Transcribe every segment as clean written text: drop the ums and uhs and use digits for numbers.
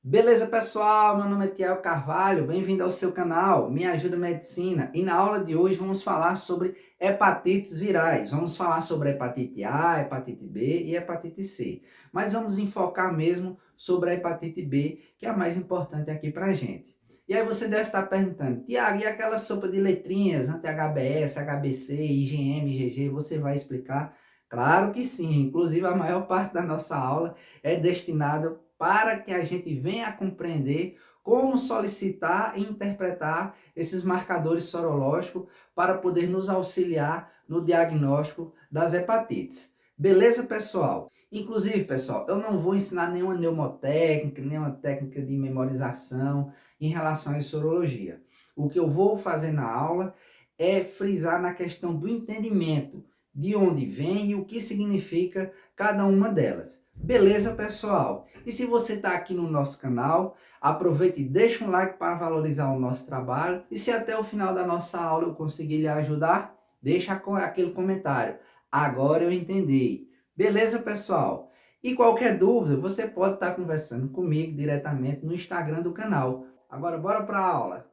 Beleza, pessoal? Meu nome é Tiago Carvalho, bem-vindo ao seu canal Me Ajuda Medicina. E na aula de hoje vamos falar sobre hepatites virais. Vamos falar sobre a hepatite A, hepatite B e hepatite C. Mas vamos enfocar mesmo sobre a hepatite B, que é a mais importante aqui pra gente. E aí você deve estar perguntando, Tiago, e aquela sopa de letrinhas, anti-HBS, HBC, IgM, IgG, você vai explicar? Claro que sim, inclusive a maior parte da nossa aula é destinada para que a gente venha a compreender como solicitar e interpretar esses marcadores sorológicos para poder nos auxiliar no diagnóstico das hepatites. Beleza, pessoal? Inclusive, pessoal, eu não vou ensinar nenhuma mnemotécnica, nenhuma técnica de memorização em relação à sorologia. O que eu vou fazer na aula é frisar na questão do entendimento, de onde vem e o que significa cada uma delas. Beleza, pessoal? E se você está aqui no nosso canal, aproveite e deixa um like para valorizar o nosso trabalho. E se até o final da nossa aula eu conseguir lhe ajudar, deixa aquele comentário. Agora eu entendi. Beleza, pessoal? E qualquer dúvida, você pode estar conversando comigo diretamente no Instagram do canal. Agora, bora para a aula.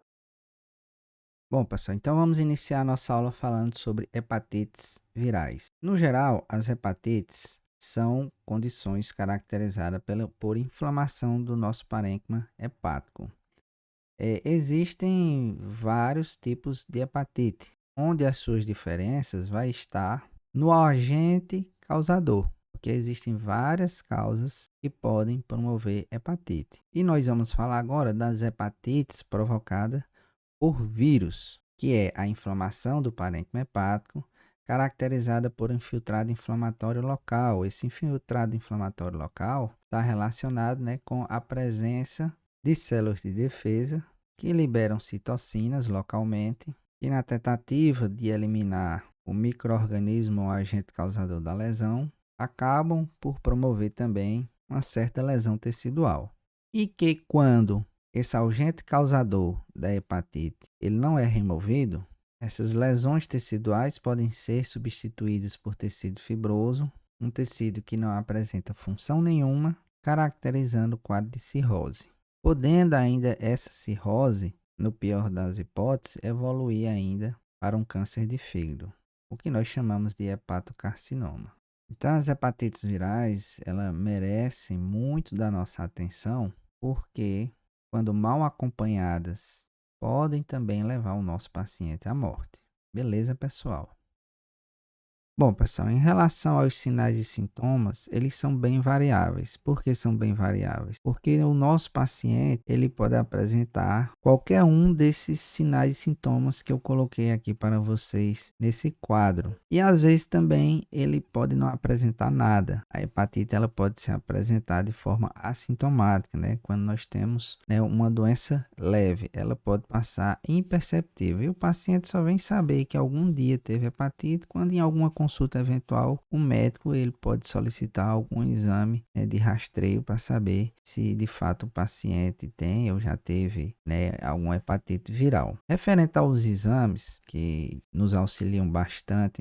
Bom, pessoal, então vamos iniciar a nossa aula falando sobre hepatites virais. No geral, as hepatites são condições caracterizadas por inflamação do nosso parênquima hepático. Existem vários tipos de hepatite, onde as suas diferenças vai estar no agente causador, porque existem várias causas que podem promover hepatite. E nós vamos falar agora das hepatites provocadas por vírus, que é a inflamação do parênquima hepático, caracterizada por infiltrado inflamatório local. Esse infiltrado inflamatório local está relacionado, com a presença de células de defesa que liberam citocinas localmente e na tentativa de eliminar o micro-organismo ou agente causador da lesão, acabam por promover também uma certa lesão tecidual. E que quando esse agente causador da hepatite ele não é removido, essas lesões teciduais podem ser substituídas por tecido fibroso, um tecido que não apresenta função nenhuma, caracterizando o quadro de cirrose. Podendo ainda essa cirrose, no pior das hipóteses, evoluir ainda para um câncer de fígado, o que nós chamamos de hepatocarcinoma. Então, as hepatites virais, ela merecem muito da nossa atenção, porque quando mal acompanhadas, podem também levar o nosso paciente à morte. Beleza, pessoal? Bom, pessoal, em relação aos sinais e sintomas, eles são bem variáveis. Por que são bem variáveis? Porque o nosso paciente, ele pode apresentar qualquer um desses sinais e sintomas que eu coloquei aqui para vocês nesse quadro. E às vezes também ele pode não apresentar nada. A hepatite ela pode se apresentar de forma assintomática, Quando nós temos, uma doença leve, ela pode passar imperceptível. E o paciente só vem saber que algum dia teve hepatite quando em alguma consulta eventual, o médico ele pode solicitar algum exame, de rastreio para saber se de fato o paciente tem ou já teve, alguma hepatite viral. Referente aos exames que nos auxiliam bastante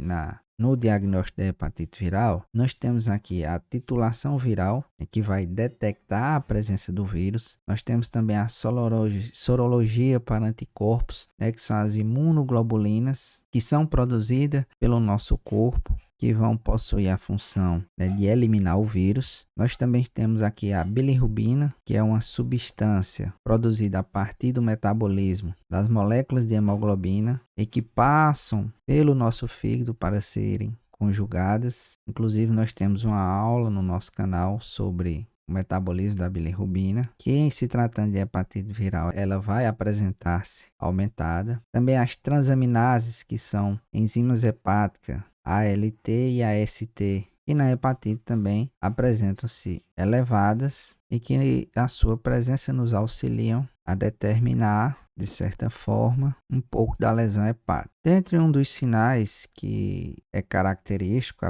no diagnóstico da hepatite viral, nós temos aqui a titulação viral, que vai detectar a presença do vírus. Nós temos também a sorologia para anticorpos, que são as imunoglobulinas, que são produzidas pelo nosso corpo, que vão possuir a função, de eliminar o vírus. Nós também temos aqui a bilirrubina, que é uma substância produzida a partir do metabolismo das moléculas de hemoglobina e que passam pelo nosso fígado para serem conjugadas. Inclusive, nós temos uma aula no nosso canal sobre o metabolismo da bilirrubina, que em se tratando de hepatite viral, ela vai apresentar-se aumentada. Também as transaminases, que são enzimas hepáticas, ALT e AST, e na hepatite também apresentam-se elevadas e que a sua presença nos auxiliam a determinar, de certa forma, um pouco da lesão hepática. Dentre um dos sinais que é característico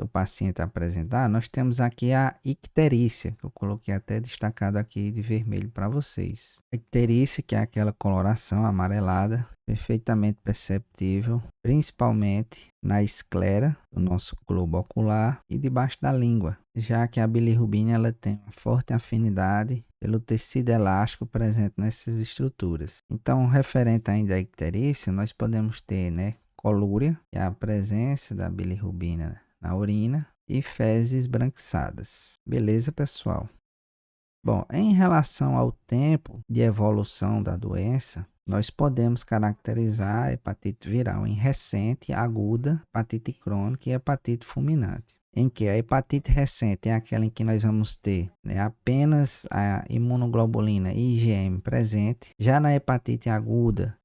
o paciente apresentar, nós temos aqui a icterícia, que eu coloquei até destacado aqui de vermelho para vocês. A icterícia, que é aquela coloração amarelada, perfeitamente perceptível, principalmente na esclera do nosso globo ocular e debaixo da língua, já que a bilirrubina ela tem uma forte afinidade pelo tecido elástico presente nessas estruturas. Então, referente ainda à icterícia, nós podemos ter, né, colúria, que é a presença da bilirrubina na urina, e fezes esbranquiçadas. Beleza, pessoal? Bom, em relação ao tempo de evolução da doença, nós podemos caracterizar a hepatite viral em recente, aguda, hepatite crônica e hepatite fulminante. Em que a hepatite recente é aquela em que nós vamos ter, né, apenas a imunoglobulina IgM presente. Já na hepatite aguda,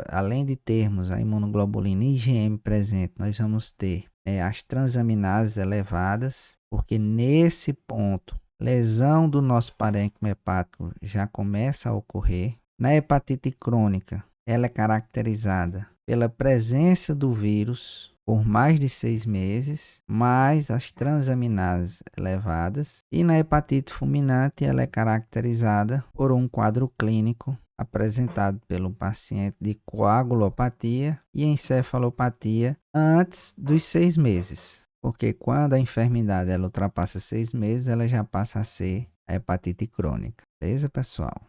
além de termos a imunoglobulina IgM presente, nós vamos ter as transaminases elevadas, porque nesse ponto lesão do nosso parênquima hepático já começa a ocorrer. Na hepatite crônica, ela é caracterizada pela presença do vírus por mais de 6 meses, mais as transaminases elevadas. E na hepatite fulminante, ela é caracterizada por um quadro clínico apresentado pelo paciente de coagulopatia e encefalopatia antes dos 6 meses. Porque quando a enfermidade ela ultrapassa 6 meses, ela já passa a ser a hepatite crônica. Beleza, pessoal?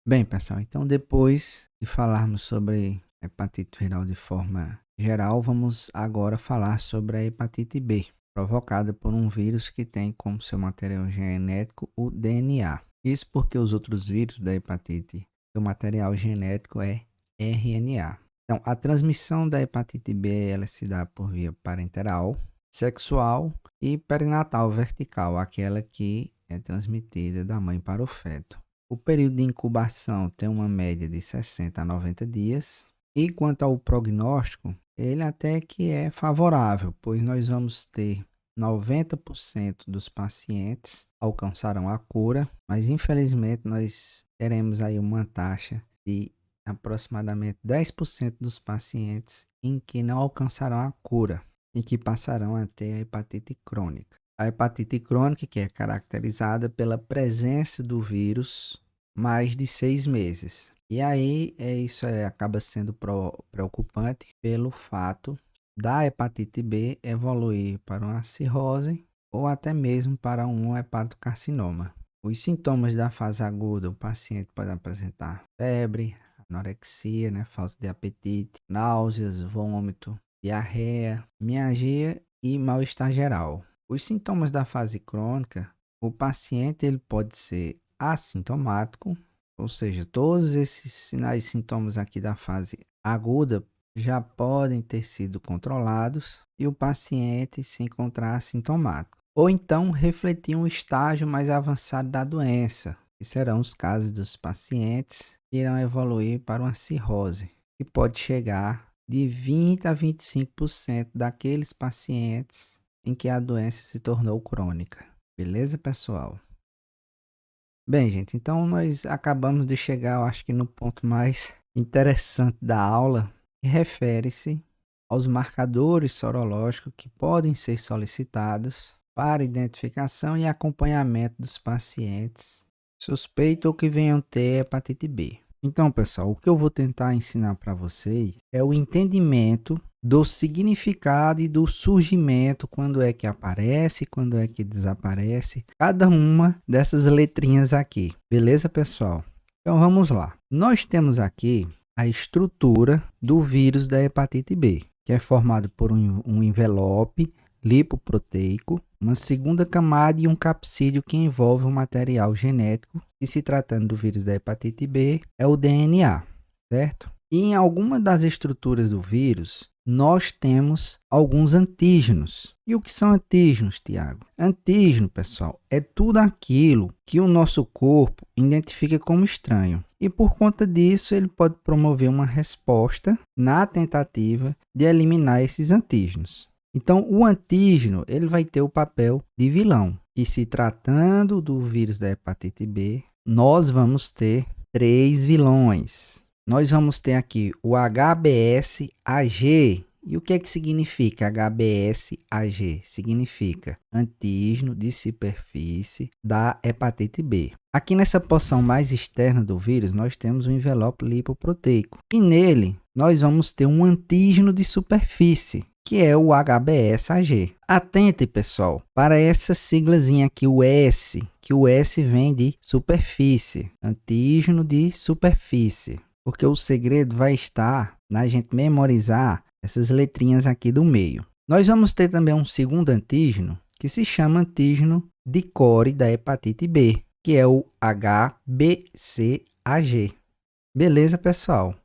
Bem, pessoal, então depois de falarmos sobre hepatite viral de forma geral, vamos agora falar sobre a hepatite B, provocada por um vírus que tem como seu material genético o DNA. Isso porque os outros vírus da hepatite, o material genético é RNA. Então, a transmissão da hepatite B ela se dá por via parenteral, sexual e perinatal vertical, aquela que é transmitida da mãe para o feto. O período de incubação tem uma média de 60 a 90 dias. E quanto ao prognóstico, ele até que é favorável, pois nós vamos ter 90% dos pacientes alcançarão a cura, mas infelizmente nós teremos aí uma taxa de aproximadamente 10% dos pacientes em que não alcançarão a cura e que passarão a ter a hepatite crônica. A hepatite crônica, que é caracterizada pela presença do vírus mais de 6 meses. E aí, isso acaba sendo preocupante pelo fato da hepatite B evoluir para uma cirrose ou até mesmo para um hepatocarcinoma. Os sintomas da fase aguda, o paciente pode apresentar febre, anorexia, né, falta de apetite, náuseas, vômito, diarreia, mialgia e mal-estar geral. Os sintomas da fase crônica, o paciente ele pode ser assintomático, ou seja, todos esses sinais e sintomas aqui da fase aguda já podem ter sido controlados e o paciente se encontrar assintomático. Ou então refletir um estágio mais avançado da doença, que serão os casos dos pacientes que irão evoluir para uma cirrose, que pode chegar de 20 a 25% daqueles pacientes em que a doença se tornou crônica. Beleza, pessoal? Bem, gente, então nós acabamos de chegar, eu acho que no ponto mais interessante da aula, que refere-se aos marcadores sorológicos que podem ser solicitados para identificação e acompanhamento dos pacientes suspeitos ou que venham ter hepatite B. Então, pessoal, o que eu vou tentar ensinar para vocês é o entendimento do significado e do surgimento, quando é que aparece, quando é que desaparece, cada uma dessas letrinhas aqui. Beleza, pessoal? Então, vamos lá. Nós temos aqui a estrutura do vírus da hepatite B, que é formado por um envelope lipoproteico, uma segunda camada e um capsídeo que envolve o material genético, e se tratando do vírus da hepatite B, é o DNA, certo? E em alguma das estruturas do vírus, nós temos alguns antígenos. E o que são antígenos, Tiago? Antígeno, pessoal, é tudo aquilo que o nosso corpo identifica como estranho. E por conta disso, ele pode promover uma resposta na tentativa de eliminar esses antígenos. Então, o antígeno ele vai ter o papel de vilão. E se tratando do vírus da hepatite B, nós vamos ter 3 vilões. Nós vamos ter aqui o HBsAg. E o que é que significa HBsAg? Significa antígeno de superfície da hepatite B. Aqui nessa porção mais externa do vírus, nós temos um envelope lipoproteico. E nele, nós vamos ter um antígeno de superfície. que é o HBsAg. Atente, pessoal, para essa siglazinha aqui, o S, que o S vem de superfície, antígeno de superfície, porque o segredo vai estar na gente memorizar essas letrinhas aqui do meio. Nós vamos ter também um segundo antígeno, que se chama antígeno de core da hepatite B, que é o HBcAg. Beleza, pessoal?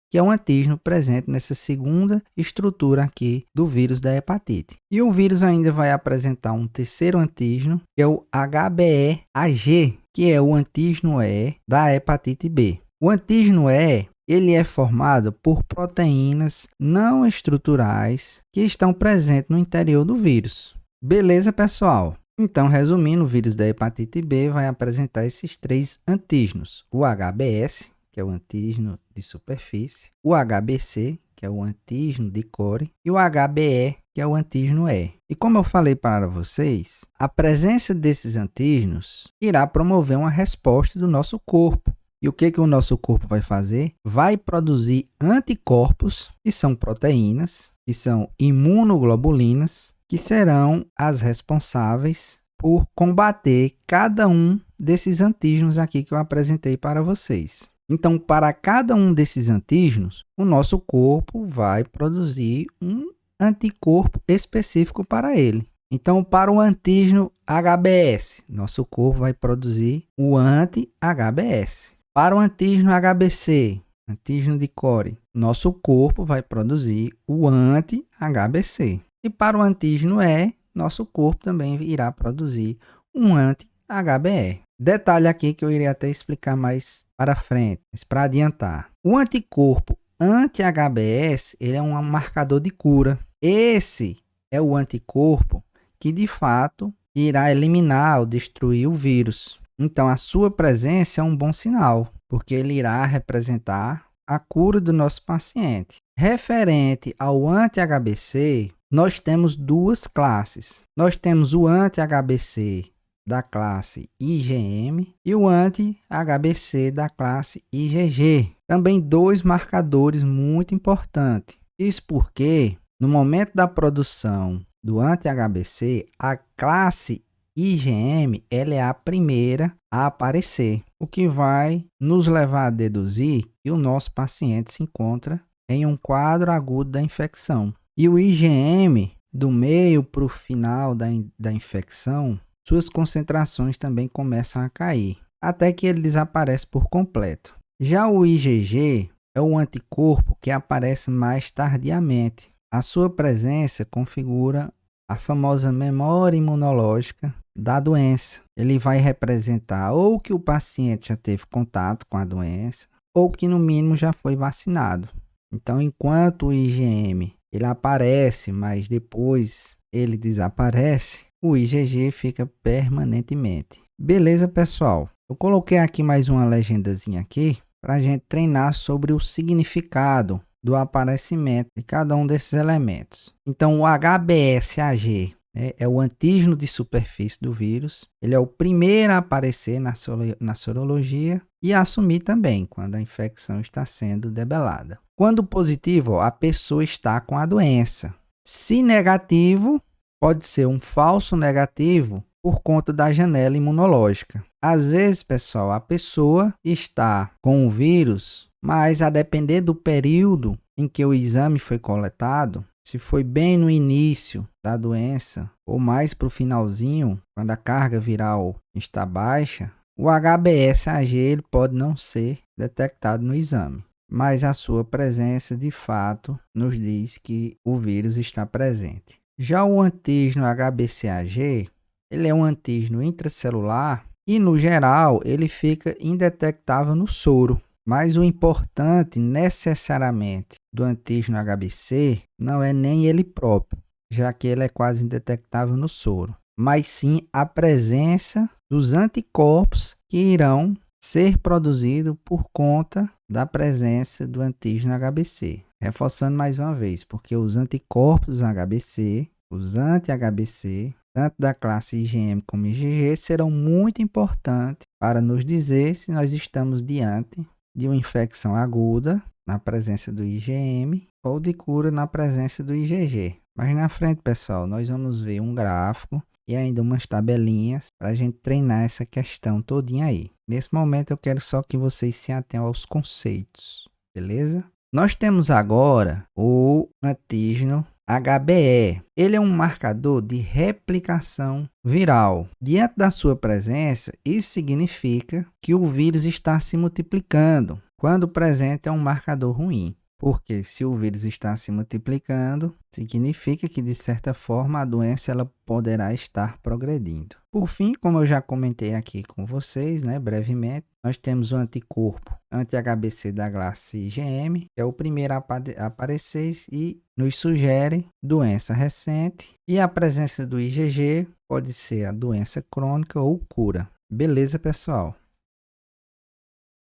Que é um antígeno presente nessa segunda estrutura aqui do vírus da hepatite. E o vírus ainda vai apresentar um terceiro antígeno, que é o HBeAg, que é o antígeno E da hepatite B. O antígeno E, ele é formado por proteínas não estruturais que estão presentes no interior do vírus. Beleza, pessoal? Então, resumindo, o vírus da hepatite B vai apresentar esses três antígenos: o HBs, que é o antígeno de superfície, o HBc, que é o antígeno de core, e o HBe, que é o antígeno E. E como eu falei para vocês, a presença desses antígenos irá promover uma resposta do nosso corpo. E o que o nosso corpo vai fazer? Vai produzir anticorpos, que são proteínas, que são imunoglobulinas, que serão as responsáveis por combater cada um desses antígenos aqui que eu apresentei para vocês. Então, para cada um desses antígenos, o nosso corpo vai produzir um anticorpo específico para ele. Então, para o antígeno HBs, nosso corpo vai produzir o anti-HBs. Para o antígeno HBc, antígeno de core, nosso corpo vai produzir o anti-HBc. E para o antígeno E, nosso corpo também irá produzir um anti-HBe. Detalhe aqui que eu irei até explicar mais para frente, mas para adiantar. O anticorpo anti-HBs, ele é um marcador de cura. Esse é o anticorpo que, de fato, irá eliminar ou destruir o vírus. Então, a sua presença é um bom sinal, porque ele irá representar a cura do nosso paciente. Referente ao anti-HBc, nós temos duas classes. Nós temos o anti-HBc da classe IgM e o anti-HBc da classe IgG. Também dois marcadores muito importantes. Isso porque, no momento da produção do anti-HBc, a classe IgM ela é a primeira a aparecer, o que vai nos levar a deduzir que o nosso paciente se encontra em um quadro agudo da infecção. E o IgM, do meio para o final da infecção, suas concentrações também começam a cair, até que ele desaparece por completo. Já o IgG é o anticorpo que aparece mais tardiamente. A sua presença configura a famosa memória imunológica da doença. Ele vai representar ou que o paciente já teve contato com a doença, ou que no mínimo já foi vacinado. Então, enquanto o IgM ele aparece, mas depois ele desaparece, o IgG fica permanentemente. Beleza, pessoal? Eu coloquei aqui mais uma legendazinha aqui para a gente treinar sobre o significado do aparecimento de cada um desses elementos. Então, o HBsAg, né, é o antígeno de superfície do vírus. Ele é o primeiro a aparecer na sorologia e a assumir também quando a infecção está sendo debelada. Quando positivo, a pessoa está com a doença. Se negativo, pode ser um falso negativo por conta da janela imunológica. Às vezes, pessoal, a pessoa está com o vírus, mas a depender do período em que o exame foi coletado, se foi bem no início da doença ou mais para o finalzinho, quando a carga viral está baixa, o HBsAg ele pode não ser detectado no exame, mas a sua presença de fato nos diz que o vírus está presente. Já o antígeno HBsAg, ele é um antígeno intracelular e, no geral, ele fica indetectável no soro. Mas o importante, necessariamente, do antígeno HBc não é nem ele próprio, já que ele é quase indetectável no soro, mas sim a presença dos anticorpos que irão ser produzidos por conta da presença do antígeno HBc. Reforçando mais uma vez, porque os anticorpos HBc, os anti-HBc, tanto da classe IgM como IgG, serão muito importantes para nos dizer se nós estamos diante de uma infecção aguda na presença do IgM ou de cura na presença do IgG. Mas na frente, pessoal, nós vamos ver um gráfico e ainda umas tabelinhas para a gente treinar essa questão todinha aí. Nesse momento eu quero só que vocês se atenham aos conceitos, beleza? Nós temos agora o antígeno HBE. Ele é um marcador de replicação viral. Diante da sua presença, isso significa que o vírus está se multiplicando. Quando presente é um marcador ruim. Porque se o vírus está se multiplicando, significa que de certa forma a doença ela poderá estar progredindo. Por fim, como eu já comentei aqui com vocês, né, brevemente, nós temos o anticorpo anti-HBC da classe IgM, que é o primeiro a aparecer e nos sugere doença recente, e a presença do IgG pode ser a doença crônica ou cura. Beleza, pessoal?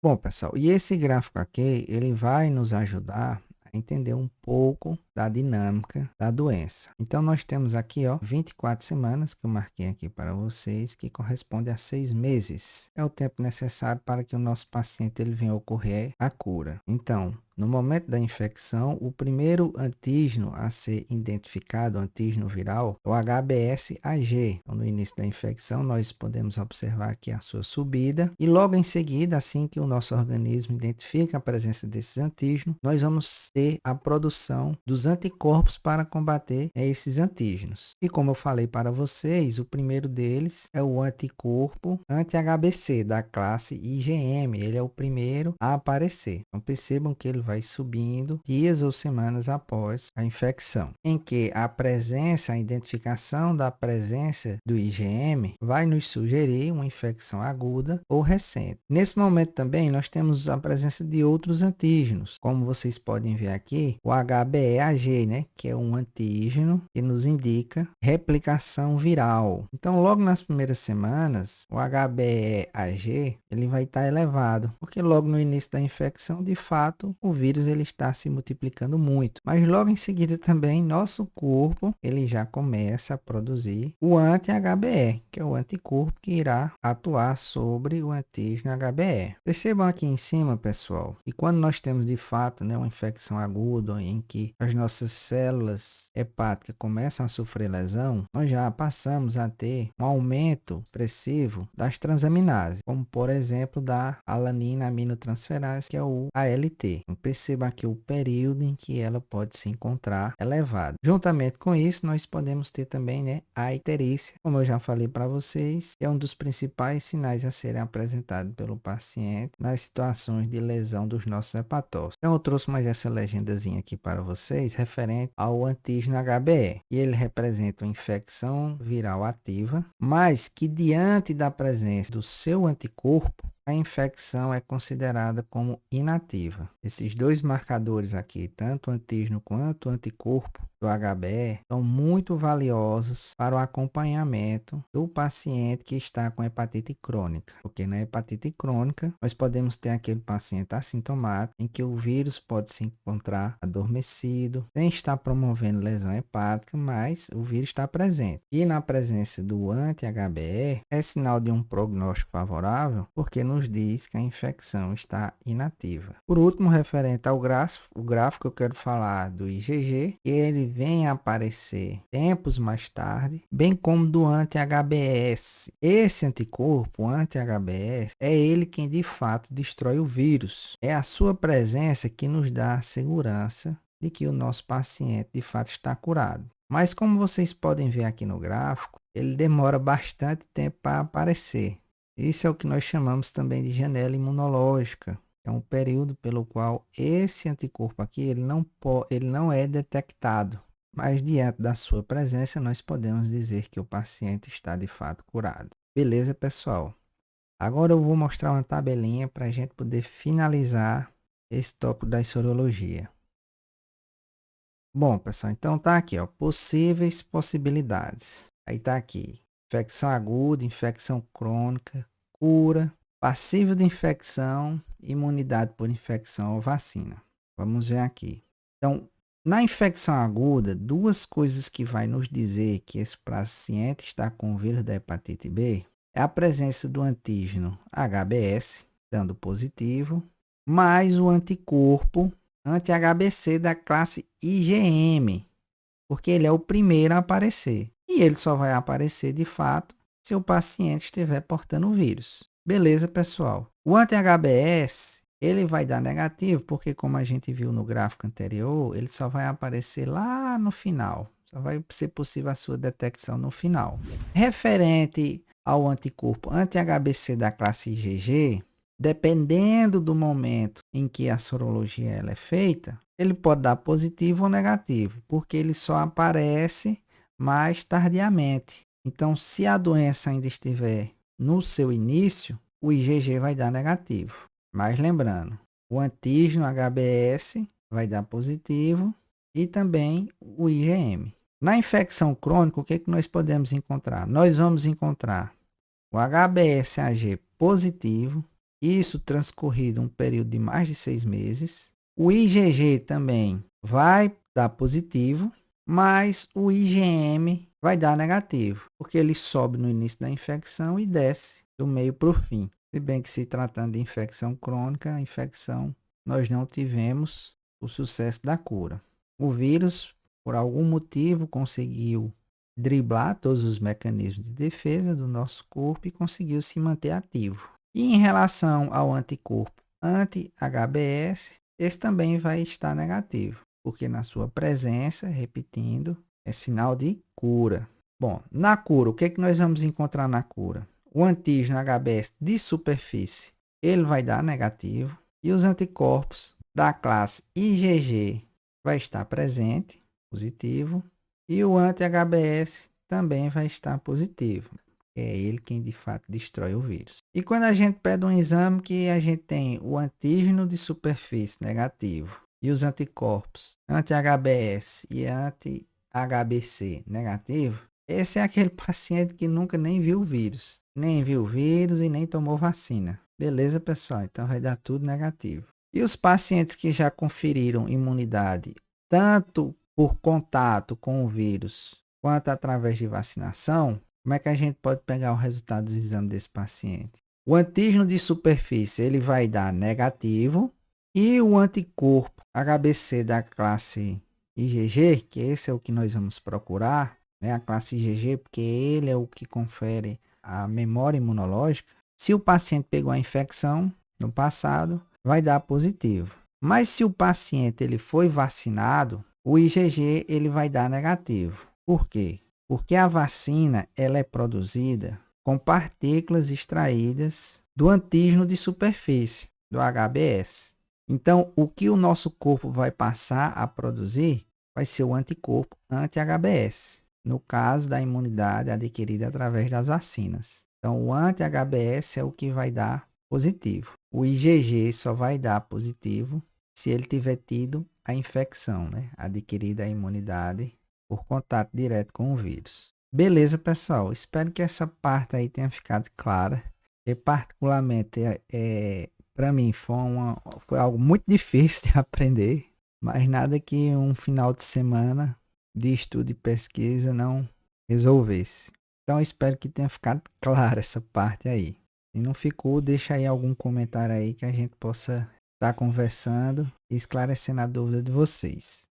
Bom, pessoal, e esse gráfico aqui, ele vai nos ajudar a entender um pouco da dinâmica da doença. Então, nós temos aqui, ó, 24 semanas que eu marquei aqui para vocês, que corresponde a 6 meses. É o tempo necessário para que o nosso paciente ele venha ocorrer a cura. Então, no momento da infecção, o primeiro antígeno a ser identificado, o antígeno viral, é o HBsAg. Então, no início da infecção, nós podemos observar aqui a sua subida e logo em seguida, assim que o nosso organismo identifica a presença desses antígenos, nós vamos ter a produção dos anticorpos para combater esses antígenos. E como eu falei para vocês, o primeiro deles é o anticorpo anti-HBC da classe IgM. Ele é o primeiro a aparecer. Então percebam que ele vai subindo dias ou semanas após a infecção, em que a identificação da presença do IgM vai nos sugerir uma infecção aguda ou recente. Nesse momento também nós temos a presença de outros antígenos, como vocês podem ver aqui, o HBeAg, né, que é um antígeno que nos indica replicação viral. Então, logo nas primeiras semanas, o HBeAg ele vai estar elevado, porque logo no início da infecção, de fato, o vírus ele está se multiplicando muito. Mas logo em seguida também, nosso corpo ele já começa a produzir o anti-HBe, que é o anticorpo que irá atuar sobre o antígeno HBe. Percebam aqui em cima, pessoal, e quando nós temos de fato, né, uma infecção aguda em que as nossas células hepáticas começam a sofrer lesão, nós já passamos a ter um aumento expressivo das transaminases, como por exemplo da alanina aminotransferase, que é o ALT. Então, perceba aqui o período em que ela pode se encontrar elevada. Juntamente com isso, nós podemos ter também, né, a icterícia, como eu já falei para vocês, que é um dos principais sinais a serem apresentados pelo paciente nas situações de lesão dos nossos hepatócitos. Então, eu trouxe mais essa legendazinha aqui para vocês, referente ao antígeno HBe, e ele representa uma infecção viral ativa, mas que diante da presença do seu anticorpo, a infecção é considerada como inativa. Esses dois marcadores aqui, tanto o antígeno quanto o anticorpo do HBe, são muito valiosos para o acompanhamento do paciente que está com hepatite crônica. Porque na hepatite crônica, nós podemos ter aquele paciente assintomático em que o vírus pode se encontrar adormecido, sem estar promovendo lesão hepática, mas o vírus está presente. E na presença do anti-HBe, é sinal de um prognóstico favorável, porque nos diz que a infecção está inativa. Por último, referente ao gráfico eu quero falar do IgG, que ele vem a aparecer tempos mais tarde, bem como do anti-HBs. Esse anticorpo, anti-HBs, é ele quem de fato destrói o vírus. É a sua presença que nos dá a segurança de que o nosso paciente de fato está curado. Mas como vocês podem ver aqui no gráfico, ele demora bastante tempo para aparecer. Isso é o que nós chamamos também de janela imunológica. É um período pelo qual esse anticorpo aqui ele não é detectado. Mas diante da sua presença, nós podemos dizer que o paciente está de fato curado. Beleza, pessoal? Agora eu vou mostrar uma tabelinha para a gente poder finalizar esse tópico da sorologia. Bom, pessoal, então tá aqui, ó, possíveis possibilidades. Aí tá aqui, infecção aguda, infecção crônica, cura, passível de infecção, imunidade por infecção ou vacina. Vamos ver aqui. Então, na infecção aguda, duas coisas que vai nos dizer que esse paciente está com o vírus da hepatite B é a presença do antígeno HBs, dando positivo, mais o anticorpo anti-HBC da classe IgM, porque ele é o primeiro a aparecer. E ele só vai aparecer de fato se o paciente estiver portando o vírus. Beleza, pessoal? O anti-HBs, ele vai dar negativo, porque como a gente viu no gráfico anterior, ele só vai aparecer lá no final. Só vai ser possível a sua detecção no final. Referente ao anticorpo anti-HBC da classe IgG, dependendo do momento em que a sorologia ela é feita, ele pode dar positivo ou negativo, porque ele só aparece mais tardiamente. Então, se a doença ainda estiver no seu início, o IgG vai dar negativo. Mas lembrando, o antígeno HBs vai dar positivo e também o IgM. Na infecção crônica, o que, que nós podemos encontrar? Nós vamos encontrar o HBsAg positivo, isso transcorrido um período de mais de 6 meses. O IgG também vai dar positivo, mas o IgM vai dar negativo, porque ele sobe no início da infecção e desce do meio para o fim. Se bem que se tratando de infecção crônica, a infecção nós não tivemos o sucesso da cura. O vírus, por algum motivo, conseguiu driblar todos os mecanismos de defesa do nosso corpo e conseguiu se manter ativo. E em relação ao anticorpo anti-HBs, esse também vai estar negativo, porque na sua presença, repetindo, é sinal de cura. Bom, na cura, o que é que nós vamos encontrar na cura? O antígeno HBs de superfície, ele vai dar negativo, e os anticorpos da classe IgG vai estar presente, positivo, e o anti-HBs também vai estar positivo. É ele quem de fato destrói o vírus. E quando a gente pede um exame que a gente tem o antígeno de superfície negativo e os anticorpos anti-HBs e anti-HBC negativo, esse é aquele paciente que nunca nem viu o vírus. Nem viu o vírus e nem tomou vacina. Beleza, pessoal? Então vai dar tudo negativo. E os pacientes que já conferiram imunidade, tanto por contato com o vírus, quanto através de vacinação, como é que a gente pode pegar o resultado dos exames desse paciente? O antígeno de superfície, ele vai dar negativo, e o anticorpo HBC da classe IgG, que esse é o que nós vamos procurar, né? A classe IgG, porque ele é o que confere a memória imunológica. Se o paciente pegou a infecção no passado, vai dar positivo. Mas se o paciente ele foi vacinado, o IgG ele vai dar negativo. Por quê? Porque a vacina ela é produzida com partículas extraídas do antígeno de superfície, do HBs. Então, o que o nosso corpo vai passar a produzir vai ser o anticorpo anti-HBs, no caso da imunidade adquirida através das vacinas. Então, o anti-HBs é o que vai dar positivo. O IgG só vai dar positivo se ele tiver tido a infecção, né? Adquirida a imunidade por contato direto com o vírus. Beleza, pessoal? Espero que essa parte aí tenha ficado clara. E particularmente, para mim foi algo muito difícil de aprender, mas nada que um final de semana de estudo e pesquisa não resolvesse. Então, espero que tenha ficado clara essa parte aí. Se não ficou, deixa aí algum comentário aí que a gente possa estar conversando e esclarecendo a dúvida de vocês.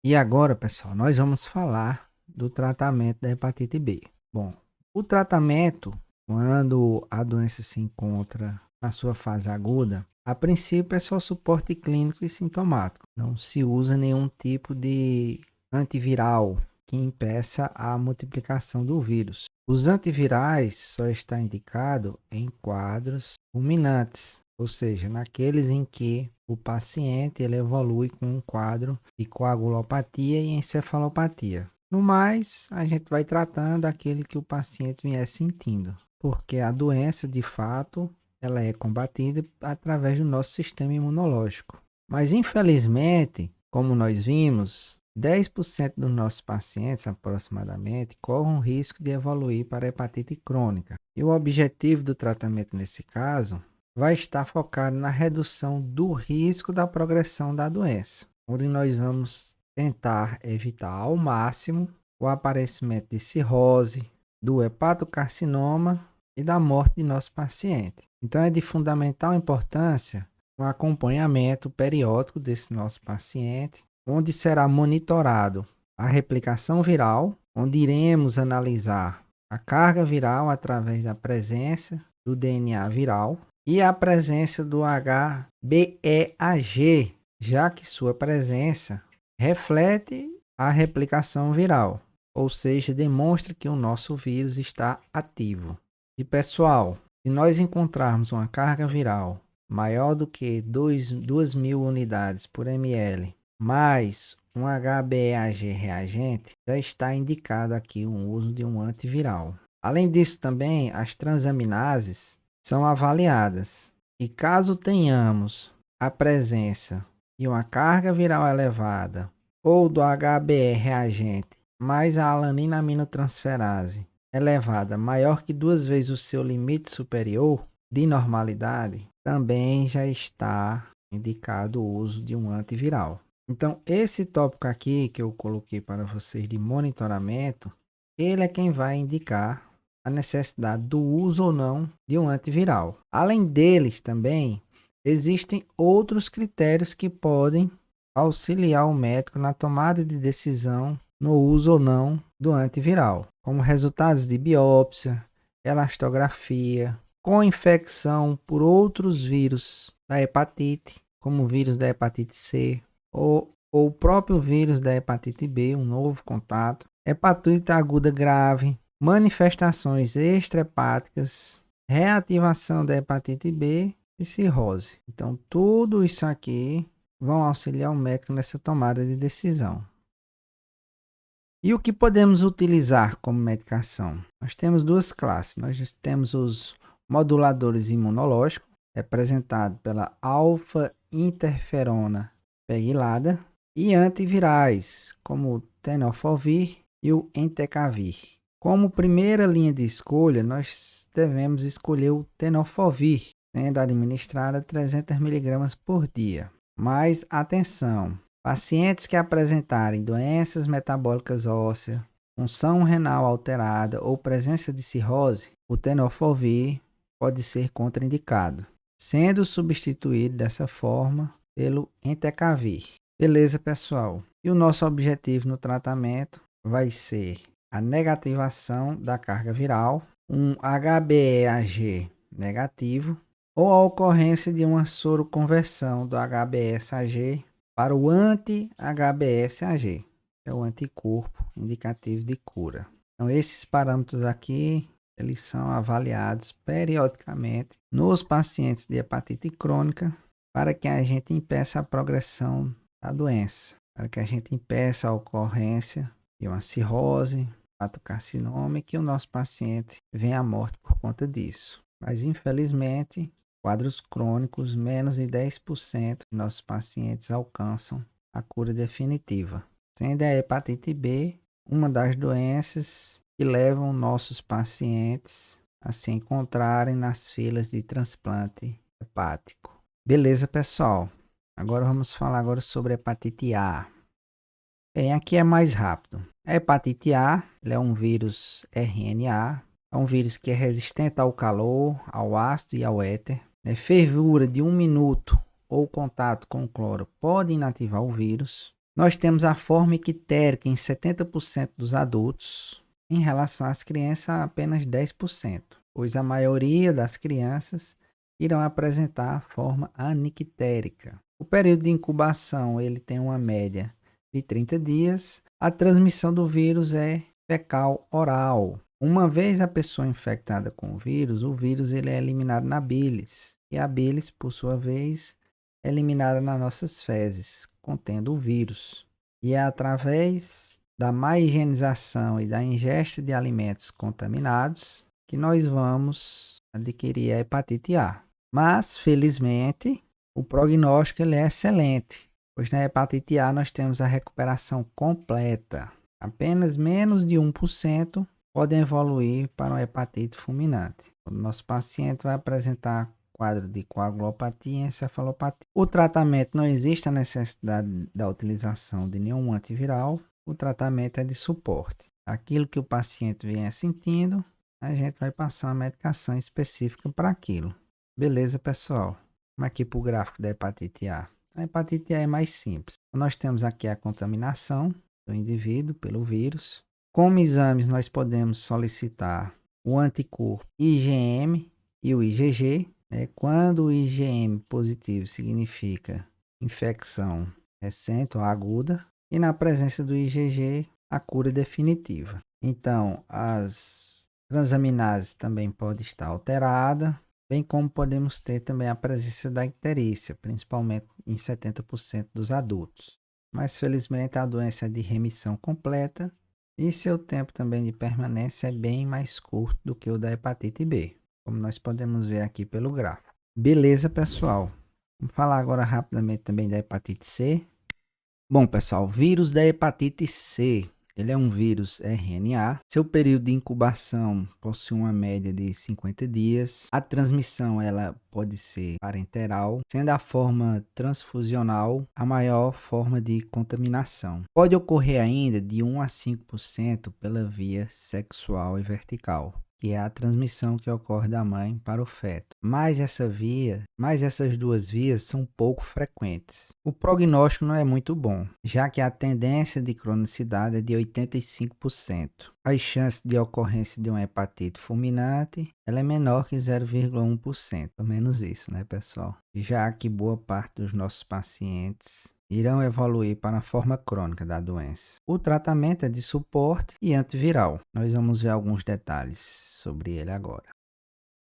E agora, pessoal, nós vamos falar do tratamento da hepatite B. Bom, o tratamento, quando a doença se encontra na sua fase aguda, a princípio é só suporte clínico e sintomático. Não se usa nenhum tipo de antiviral que impeça a multiplicação do vírus. Os antivirais só está indicado em quadros fulminantes, ou seja, naqueles em que o paciente ele evolui com um quadro de coagulopatia e encefalopatia. No mais, a gente vai tratando aquele que o paciente vier sentindo, porque a doença, de fato, ela é combatida através do nosso sistema imunológico. Mas, infelizmente, como nós vimos, 10% dos nossos pacientes, aproximadamente, correm o risco de evoluir para hepatite crônica. E o objetivo do tratamento nesse caso vai estar focado na redução do risco da progressão da doença, onde nós vamos tentar evitar ao máximo o aparecimento de cirrose, do hepatocarcinoma e da morte de nosso paciente. Então é de fundamental importância o acompanhamento periódico desse nosso paciente, onde será monitorado a replicação viral, onde iremos analisar a carga viral através da presença do DNA viral e a presença do HBeAg, já que sua presença reflete a replicação viral, ou seja, demonstra que o nosso vírus está ativo. E pessoal, se nós encontrarmos uma carga viral maior do que 2.000 unidades por ml, mais um HBeAg reagente, já está indicado aqui o uso de um antiviral. Além disso também, as transaminases são avaliadas. E caso tenhamos a presença de uma carga viral elevada ou do HBe reagente mais a alanina aminotransferase elevada maior que 2 vezes o seu limite superior de normalidade, também já está indicado o uso de um antiviral. Então, esse tópico aqui que eu coloquei para vocês de monitoramento, ele é quem vai indicar a necessidade do uso ou não de um antiviral. Além deles também, existem outros critérios que podem auxiliar o médico na tomada de decisão no uso ou não do antiviral, como resultados de biópsia, elastografia, com infecção por outros vírus da hepatite, como o vírus da hepatite C, ou o próprio vírus da hepatite B, um novo contato, hepatite aguda grave, manifestações extrahepáticas, reativação da hepatite B e cirrose. Então, tudo isso aqui vão auxiliar o médico nessa tomada de decisão. E o que podemos utilizar como medicação? Nós temos duas classes. Nós temos os moduladores imunológicos, representados pela alfa-interferona pegilada, e antivirais, como o tenofovir e o entecavir. Como primeira linha de escolha, nós devemos escolher o tenofovir, sendo administrada 300 mg por dia. Mas atenção, pacientes que apresentarem doenças metabólicas ósseas, função renal alterada ou presença de cirrose, o tenofovir pode ser contraindicado, sendo substituído dessa forma pelo entecavir. Beleza, pessoal? E o nosso objetivo no tratamento vai ser a negativação da carga viral, um HBeAg negativo, ou a ocorrência de uma soroconversão do HBsAg para o anti-HBsAg, que é o anticorpo indicativo de cura. Então, esses parâmetros aqui, eles são avaliados periodicamente nos pacientes de hepatite crônica para que a gente impeça a progressão da doença, para que a gente impeça a ocorrência de uma cirrose, hepatocarcinoma e que o nosso paciente venha à morte por conta disso. Mas, infelizmente, quadros crônicos, menos de 10% de nossos pacientes alcançam a cura definitiva, sendo a hepatite B uma das doenças que levam nossos pacientes a se encontrarem nas filas de transplante hepático. Beleza, pessoal? Agora vamos falar sobre a hepatite A. Bem, aqui é mais rápido. A hepatite A é um vírus RNA, é um vírus que é resistente ao calor, ao ácido e ao éter. Fervura de 1 minuto ou contato com cloro pode inativar o vírus. Nós temos a forma ictérica em 70% dos adultos, em relação às crianças apenas 10%, pois a maioria das crianças irão apresentar a forma anictérica. O período de incubação ele tem uma média de 30 dias. A transmissão do vírus é fecal oral. Uma vez a pessoa infectada com o vírus ele é eliminado na bilis. E a bilis, por sua vez, é eliminada nas nossas fezes, contendo o vírus. E é através da má higienização e da ingesta de alimentos contaminados que nós vamos adquirir a hepatite A. Mas, felizmente, o prognóstico ele é excelente, pois na hepatite A nós temos a recuperação completa. Apenas menos de 1% podem evoluir para uma hepatite fulminante. O nosso paciente vai apresentar quadro de coagulopatia e encefalopatia. O tratamento não existe a necessidade da utilização de nenhum antiviral. O tratamento é de suporte. Aquilo que o paciente vier sentindo, a gente vai passar uma medicação específica para aquilo. Beleza, pessoal? Vamos aqui para o gráfico da hepatite A. A hepatite A é mais simples. Nós temos aqui a contaminação do indivíduo pelo vírus. Como exames, nós podemos solicitar o anticorpo IgM e o IgG. Né? Quando o IgM positivo significa infecção recente ou aguda, e na presença do IgG, a cura definitiva. Então, as transaminases também podem estar alteradas, bem como podemos ter também a presença da icterícia, principalmente em 70% dos adultos. Mas, felizmente, a doença é de remissão completa e seu tempo também de permanência é bem mais curto do que o da hepatite B, como nós podemos ver aqui pelo gráfico. Beleza, pessoal? Vamos falar agora rapidamente também da hepatite C. Bom, pessoal, vírus da hepatite C. Ele é um vírus RNA. Seu período de incubação possui uma média de 50 dias. A transmissão ela pode ser parenteral, sendo a forma transfusional a maior forma de contaminação. Pode ocorrer ainda de 1 a 5% pela via sexual e vertical, que é a transmissão que ocorre da mãe para o feto. Mas essas duas vias são pouco frequentes. O prognóstico não é muito bom, já que a tendência de cronicidade é de 85%. As chances de ocorrência de uma hepatite fulminante ela é menor que 0,1%, pelo menos isso, né, pessoal? Já que boa parte dos nossos pacientes irão evoluir para a forma crônica da doença. O tratamento é de suporte e antiviral. Nós vamos ver alguns detalhes sobre ele agora.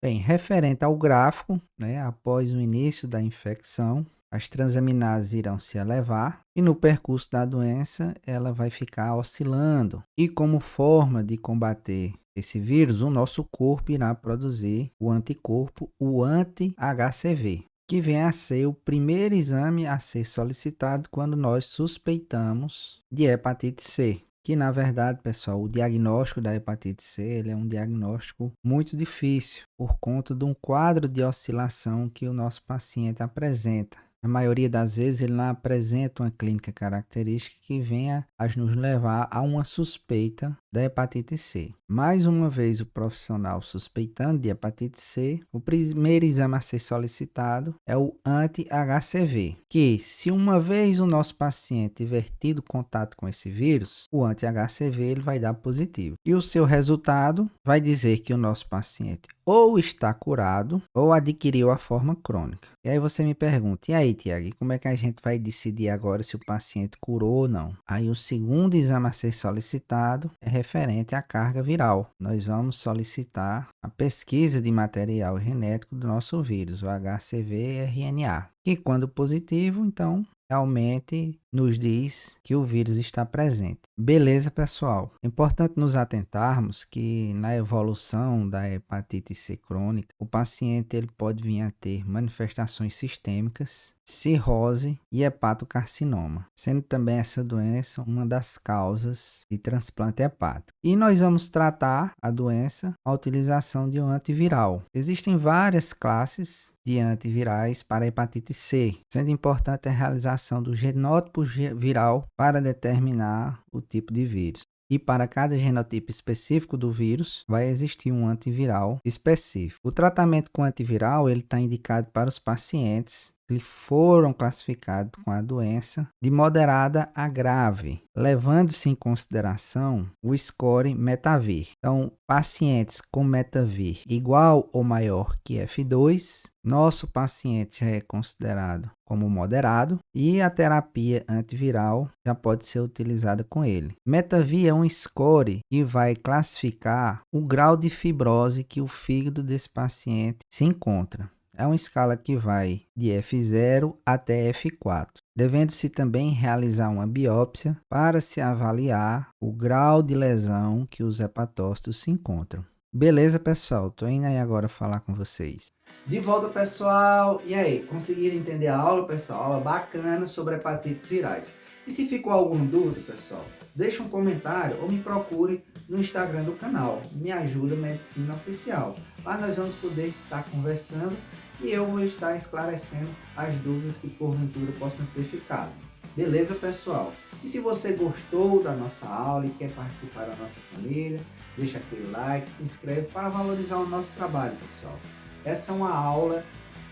Bem, referente ao gráfico, né, após o início da infecção, as transaminases irão se elevar e no percurso da doença ela vai ficar oscilando. E como forma de combater esse vírus, o nosso corpo irá produzir o anticorpo, o anti-HCV, que vem a ser o primeiro exame a ser solicitado quando nós suspeitamos de hepatite C. Que na verdade, pessoal, o diagnóstico da hepatite C ele é um diagnóstico muito difícil por conta de um quadro de oscilação que o nosso paciente apresenta. A maioria das vezes ele não apresenta uma clínica característica que venha a nos levar a uma suspeita da hepatite C. Mais uma vez, o profissional suspeitando de hepatite C, o primeiro exame a ser solicitado é o anti-HCV, que se uma vez o nosso paciente tiver tido contato com esse vírus, o anti-HCV ele vai dar positivo. E o seu resultado vai dizer que o nosso paciente ou está curado ou adquiriu a forma crônica. E aí você me pergunta, e aí, Tiago, como é que a gente vai decidir agora se o paciente curou ou não? Aí o segundo exame a ser solicitado é referente à carga viral. Nós vamos solicitar a pesquisa de material genético do nosso vírus, o HCV-RNA, que quando positivo, então realmente nos diz que o vírus está presente. Beleza, pessoal? É importante nos atentarmos que na evolução da hepatite C crônica, o paciente ele pode vir a ter manifestações sistêmicas, cirrose e hepatocarcinoma, sendo também essa doença uma das causas de transplante hepático. E nós vamos tratar a doença a utilização de um antiviral. Existem várias classes de antivirais para a hepatite C, sendo importante a realização do genótipo viral para determinar o tipo de vírus. E para cada genotipo específico do vírus, vai existir um antiviral específico. O tratamento com antiviral ele está indicado para os pacientes que foram classificados com a doença de moderada a grave, levando-se em consideração o score Metavir. Então, pacientes com Metavir igual ou maior que F2, nosso paciente já é considerado como moderado e a terapia antiviral já pode ser utilizada com ele. Metavir é um score que vai classificar o grau de fibrose que o fígado desse paciente se encontra. É uma escala que vai de F0 até F4, devendo-se também realizar uma biópsia para se avaliar o grau de lesão que os hepatócitos se encontram. Beleza, pessoal? Tô indo aí agora falar com vocês. De volta, pessoal! E aí, conseguiram entender a aula, pessoal? Aula bacana sobre hepatites virais. E se ficou alguma dúvida, pessoal, deixa um comentário ou me procure no Instagram do canal, Me Ajuda Medicina Oficial. Lá nós vamos poder estar conversando e eu vou estar esclarecendo as dúvidas que porventura possam ter ficado. Beleza, pessoal? E se você gostou da nossa aula e quer participar da nossa família, deixa aquele like, se inscreve para valorizar o nosso trabalho, pessoal. Essa é uma aula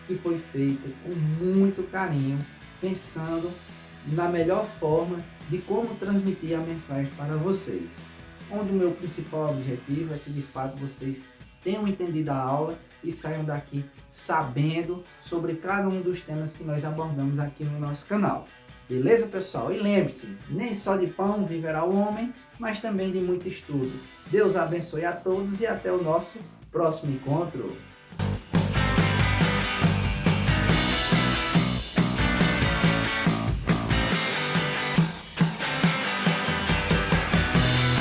que foi feita com muito carinho, pensando na melhor forma de como transmitir a mensagem para vocês. Onde o meu principal objetivo é que de fato vocês tenham entendido a aula e saiam daqui sabendo sobre cada um dos temas que nós abordamos aqui no nosso canal. Beleza, pessoal? E lembre-se, nem só de pão viverá o homem, mas também de muito estudo. Deus abençoe a todos e até o nosso próximo encontro.